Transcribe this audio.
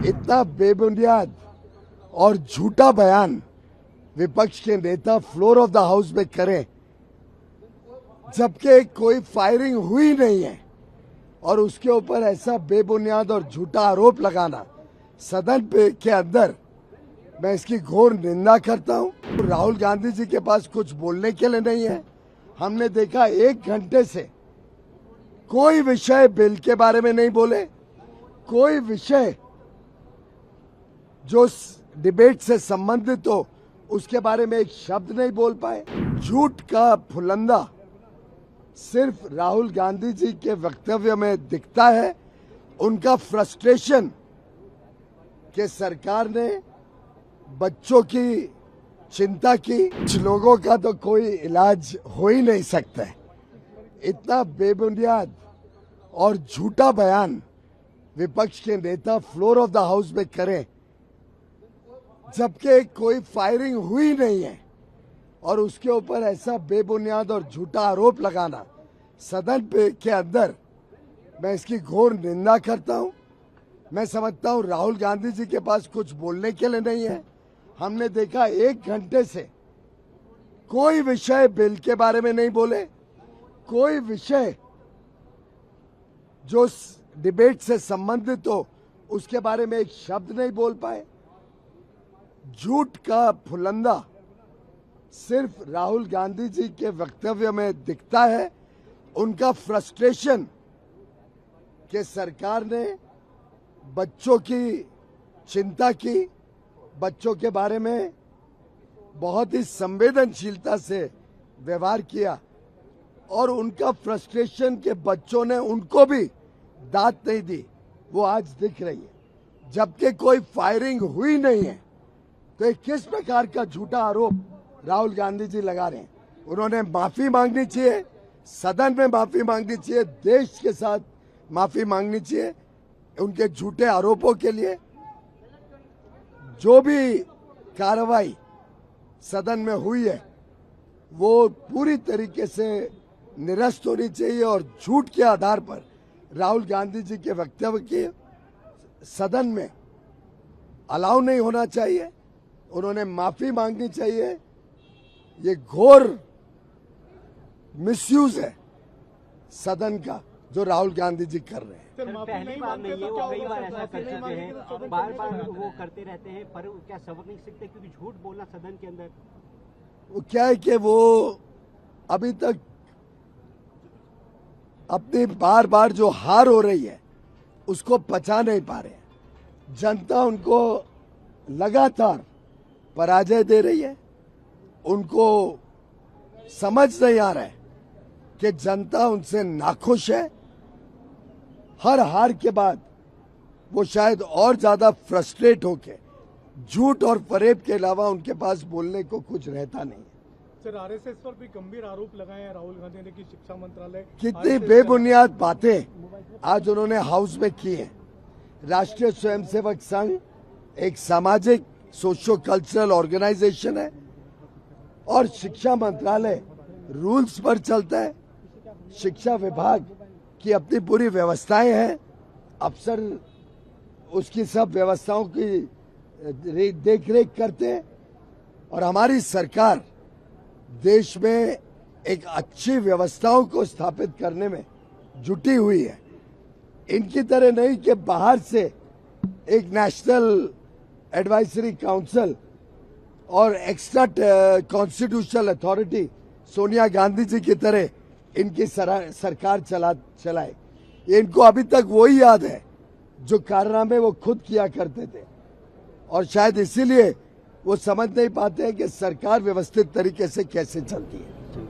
इतना बेबुनियाद और झूठा बयान विपक्ष के नेता फ्लोर ऑफ द हाउस में करें, जबकि कोई फायरिंग हुई नहीं है और उसके ऊपर ऐसा बेबुनियाद और झूठा आरोप लगाना सदन के अंदर, मैं इसकी घोर निंदा करता हूं। राहुल गांधी जी के पास कुछ बोलने के लिए नहीं है। हमने देखा 1 घंटे से कोई विषय बिल के बारे में नहीं बोले, कोई विषय जो डिबेट से संबंधित हो उसके बारे में एक शब्द नहीं बोल पाए। झूठ का फुलंदा सिर्फ राहुल गांधी जी के वक्तव्य में दिखता है। उनका फ्रस्ट्रेशन कि सरकार ने बच्चों की चिंता की, कुछ लोगों का तो कोई इलाज हो ही नहीं सकता है। इतना बेबुनियाद और झूठा बयान विपक्ष के नेता फ्लोर ऑफ द हाउस में करें, जबकि कोई फायरिंग हुई नहीं है और उसके ऊपर ऐसा बेबुनियाद और झूठा आरोप लगाना सदन के अंदर, मैं इसकी घोर निंदा करता हूं। मैं समझता हूं राहुल गांधी जी के पास कुछ बोलने के लिए नहीं है। हमने देखा 1 घंटे से कोई विषय बिल के बारे में नहीं बोले, कोई विषय जो डिबेट से संबंधित हो उसके बारे में एक शब्द नहीं बोल पाए। झूठ का फुलंदा सिर्फ राहुल गांधी जी के वक्तव्य में दिखता है। उनका फ्रस्ट्रेशन कि सरकार ने बच्चों की चिंता की, बच्चों के बारे में बहुत ही संवेदनशीलता से व्यवहार किया और उनका फ्रस्ट्रेशन के बच्चों ने उनको भी दाद नहीं दी, वो आज दिख रही है। जबकि कोई फायरिंग हुई नहीं है तो ये किस प्रकार का झूठा आरोप राहुल गांधी जी लगा रहे हैं। उन्होंने माफी मांगनी चाहिए, सदन में माफी मांगनी चाहिए, देश के साथ माफी मांगनी चाहिए उनके झूठे आरोपों के लिए। जो भी कार्रवाई सदन में हुई है वो पूरी तरीके से निरस्त होनी चाहिए और झूठ के आधार पर राहुल गांधी जी के वक्तव्य के सदन में अलाउ नहीं होना चाहिए। उन्होंने माफी मांगनी चाहिए। ये घोर मिसयूज है सदन का जो राहुल गांधी जी कर रहे हैं। पहली बार नहीं है, वो कई बार ऐसा कर चुके हैं, बार बार वो करते रहते हैं, पर क्या सबक नहीं सीखते? क्योंकि झूठ बोलना सदन के अंदर, वो क्या है कि वो अभी तक अपनी बार बार जो हार हो रही है उसको पचा नहीं पा रहे। जनता उनको लगातार पराजय दे रही है। उनको समझ नहीं आ रहा है कि जनता उनसे नाखुश है। हर हार के बाद वो शायद और ज्यादा फ्रस्ट्रेट होके झूठ और फरेब के अलावा उनके पास बोलने को कुछ रहता नहीं है। सर, आरएसएस पर भी गंभीर आरोप लगाए हैं राहुल गांधी ने कि शिक्षा मंत्रालय कितनी बेबुनियाद बातें आज उन्होंने हाउस में की हैं। राष्ट्रीय स्वयंसेवक संघ एक सामाजिक सोशो कल्चरल ऑर्गेनाइजेशन है और शिक्षा मंत्रालय रूल्स पर चलता है। शिक्षा विभाग की अपनी पूरी व्यवस्थाएं हैं, अफसर उसकी सब व्यवस्थाओं की देखरेख करते हैं और हमारी सरकार देश में एक अच्छी व्यवस्थाओं को स्थापित करने में जुटी हुई है। इनकी तरह नहीं कि बाहर से एक नेशनल एडवाइजरी काउंसिल और extra constitutional authority Sonia Gandhi ji की तरह इनकी सरकार चलाए। इनको अभी तक वही याद है जो कारनामे वो खुद किया करते थे और शायद इसीलिए वो समझ नहीं पाते हैं कि सरकार व्यवस्थित तरीके से कैसे चलती है।